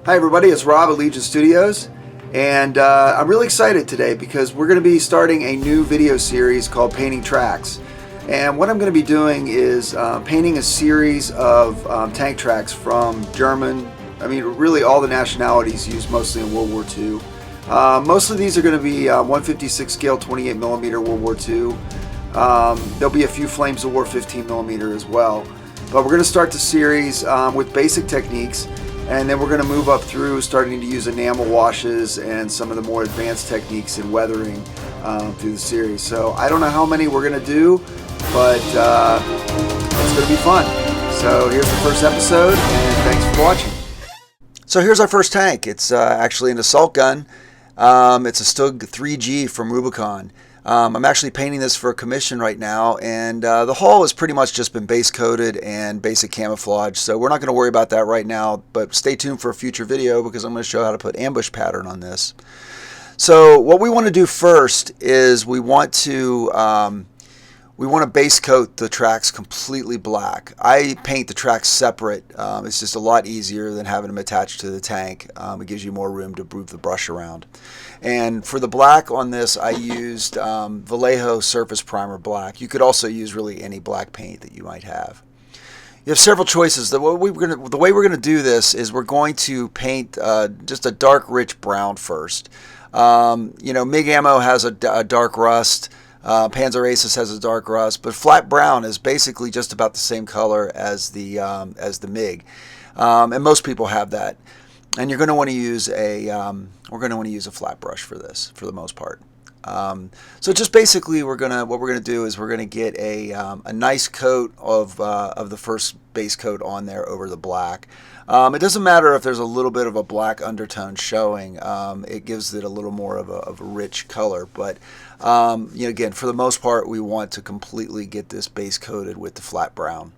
Hi everybody, it's Rob at Legion Studios, and I'm really excited today because we're going to be starting a new video series called Painting Tracks. And what I'm going to be doing is painting a series of tank tracks from German, really all the nationalities used mostly in World War II. Most of these are going to be 156 scale 28mm World War II. There'll be a few Flames of War 15mm as well. But we're going to start the series with basic techniques, and then we're going to move up through starting to use enamel washes and some of the more advanced techniques in weathering through the series. So I don't know how many we're going to do, but it's going to be fun. So here's the first episode, and thanks for watching. So here's our first tank. It's actually an assault gun. It's a StuG IIIG from Rubicon. I'm actually painting this for a commission right now, and the hull has pretty much just been base coated and basic camouflage, so we're not going to worry about that right now, but stay tuned for a future video because I'm going to show how to put ambush pattern on this. So what we want to do first is we want to base coat the tracks completely black. I paint the tracks separate. It's just a lot easier than having them attached to the tank. It gives you more room to move the brush around. And for the black on this, I used Vallejo Surface Primer Black. You could also use really any black paint that you might have. You have several choices. The way we're going to do this is we're going to paint just a dark, rich brown first. MIG ammo has a dark rust. Panzer Aces has a dark rust, but flat brown is basically just about the same color as the MIG, and most people have that. And you're going to want to use a flat brush for this, for the most part. So just basically, what we're gonna do is we're gonna get a nice coat of the first base coat on there over the black. It doesn't matter if there's a little bit of a black undertone showing. It gives it a little more of a rich color. But again, for the most part, we want to completely get this base coated with the flat brown,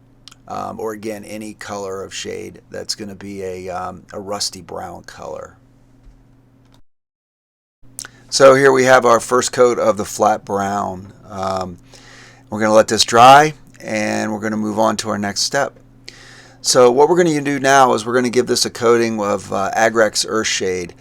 or again, any color of shade that's going to be a rusty brown color. So here we have our first coat of the flat brown. We're going to let this dry, and we're going to move on to our next step. So what we're going to do now is we're going to give this a coating of Agrex Earthshade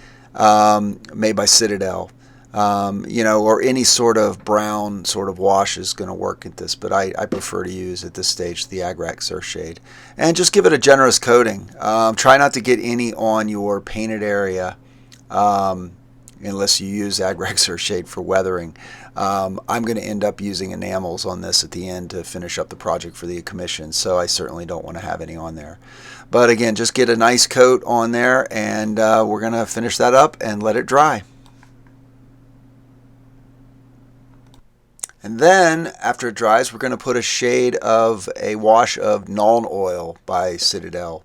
made by Citadel. Or any sort of brown sort of wash is going to work at this, but I prefer to use at this stage the Agrex Earthshade. And just give it a generous coating. Try not to get any on your painted area unless you use Agrex Earthshade for weathering. I'm going to end up using enamels on this at the end to finish up the project for the commission, so I certainly don't want to have any on there. But again, just get a nice coat on there, and we're going to finish that up and let it dry. And then, after it dries, we're going to put a shade of a wash of Nuln Oil by Citadel.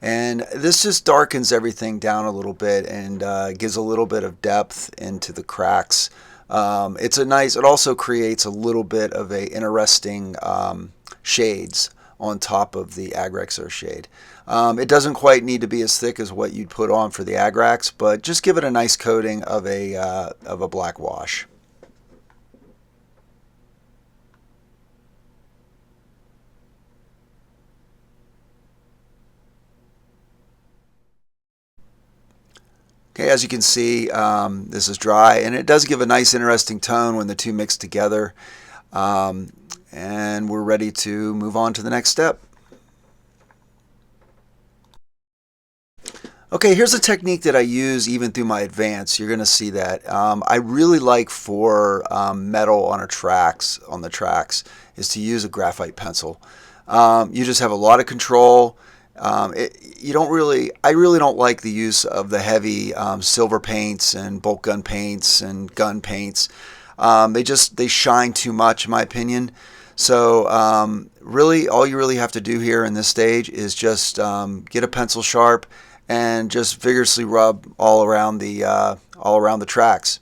And this just darkens everything down a little bit and gives a little bit of depth into the cracks. It also creates a little bit of a interesting shades on top of the Agrex Earthshade. It doesn't quite need to be as thick as what you'd put on for the Agrex, but just give it a nice coating of a black wash. Okay, as you can see, this is dry, and it does give a nice interesting tone when the two mix together. And we're ready to move on to the next step. Okay, here's a technique that I use even through my advance. You're going to see that. I really like for metal on the tracks is to use a graphite pencil. You just have a lot of control. I really don't like the use of the heavy silver paints and bolt gun paints and gun paints. They shine too much, in my opinion. So really, all you really have to do here in this stage is just get a pencil sharp and just vigorously rub all around the tracks.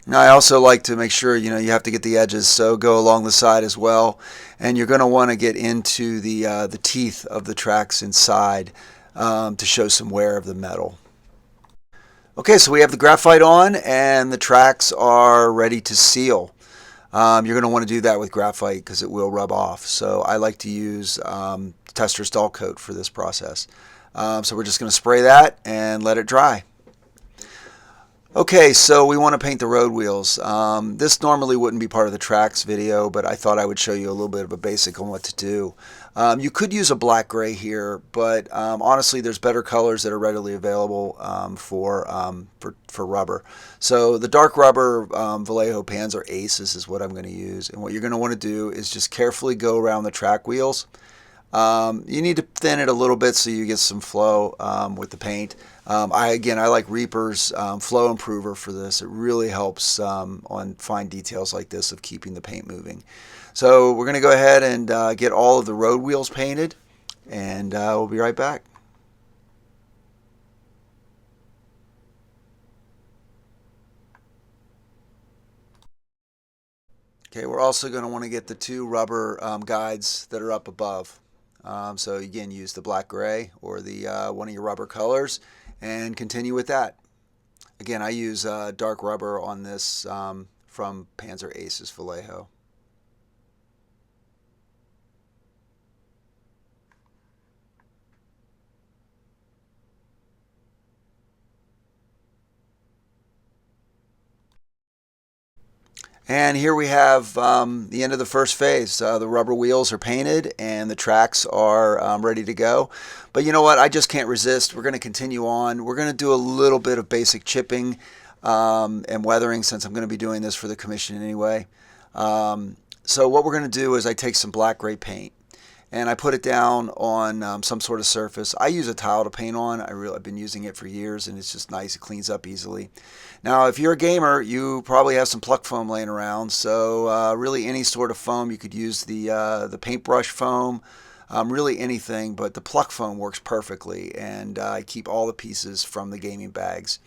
Now, I also like to make sure you have to get the edges, so go along the side as well, and you're going to want to get into the teeth of the tracks inside to show some wear of the metal. Okay, so we have the graphite on, and the tracks are ready to seal. You're going to want to do that with graphite because it will rub off. So I like to use Tester's Dull Coat for this process. So we're just going to spray that and let it dry. Okay, so we want to paint the road wheels. This normally wouldn't be part of the tracks video, but I thought I would show you a little bit of a basic on what to do. You could use a black gray here, but honestly there's better colors that are readily available for rubber. So the dark rubber Vallejo Panzer Aces is what I'm going to use, and what you're going to want to do is just carefully go around the track wheels. You need to thin it a little bit so you get some flow with the paint. I like Reaper's flow improver for this. It really helps on fine details like this of keeping the paint moving. So we're going to go ahead and get all of the road wheels painted, and we'll be right back. Okay, we're also going to want to get the two rubber guides that are up above. So again, use the black gray or the one of your rubber colors and continue with that. Again, I use dark rubber on this from Panzer Aces Vallejo. And here we have the end of the first phase. The rubber wheels are painted and the tracks are ready to go. But you know what? I just can't resist. We're going to continue on. We're going to do a little bit of basic chipping and weathering since I'm going to be doing this for the commission anyway. So what we're going to do is I take some black gray paint and I put it down on some sort of surface. I use a tile to paint on. I've been using it for years, and it's just nice. It cleans up easily. Now, if you're a gamer, you probably have some pluck foam laying around. So really any sort of foam. You could use the paintbrush foam, really anything, but the pluck foam works perfectly, and I keep all the pieces from the gaming bags.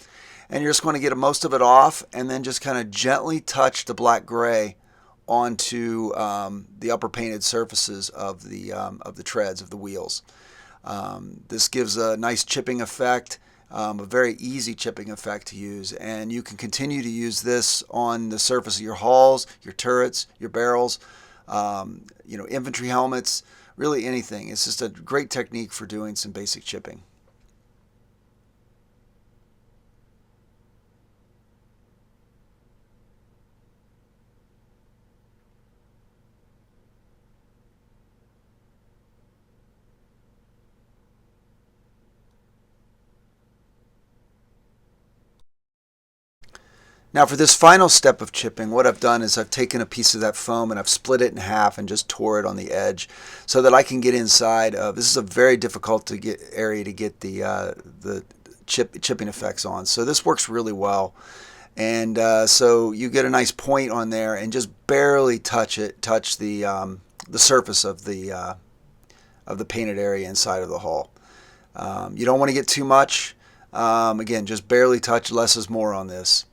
And you're just going to get most of it off, and then just kind of gently touch the black gray onto the upper painted surfaces of the treads of the wheels. This gives a nice chipping effect, a very easy chipping effect to use, and you can continue to use this on the surface of your hulls, your turrets, your barrels, infantry helmets, really anything. It's just a great technique for doing some basic chipping. Now for this final step of chipping, what I've done is I've taken a piece of that foam and I've split it in half and just tore it on the edge so that I can get inside of, this is a very difficult to get area to get the chipping effects on. So this works really well. And so you get a nice point on there and just barely touch the surface of the painted area inside of the hull. You don't want to get too much. Again, just barely touch, less is more on this.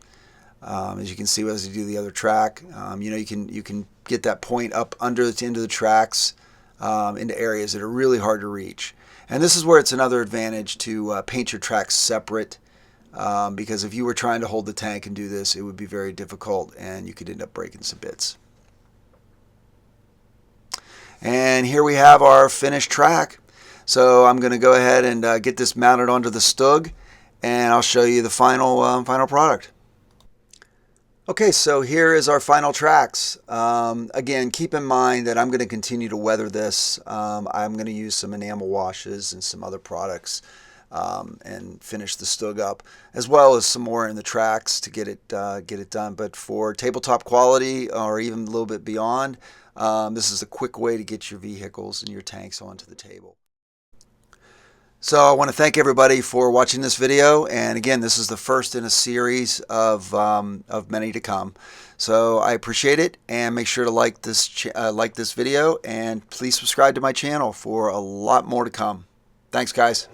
As you can see as you do the other track, you can get that point up under the end of the tracks into areas that are really hard to reach. And this is where it's another advantage to paint your tracks separate, because if you were trying to hold the tank and do this, it would be very difficult and you could end up breaking some bits. And here we have our finished track. So I'm going to go ahead and get this mounted onto the StuG, and I'll show you the final product. Okay, so here is our final tracks. Again, keep in mind that I'm going to continue to weather this. I'm going to use some enamel washes and some other products and finish the StuG up, as well as some more in the tracks to get it done. But for tabletop quality or even a little bit beyond, this is a quick way to get your vehicles and your tanks onto the table. So I want to thank everybody for watching this video, and again, this is the first in a series of many to come. So I appreciate it, and make sure to like this video, and please subscribe to my channel for a lot more to come. Thanks, guys.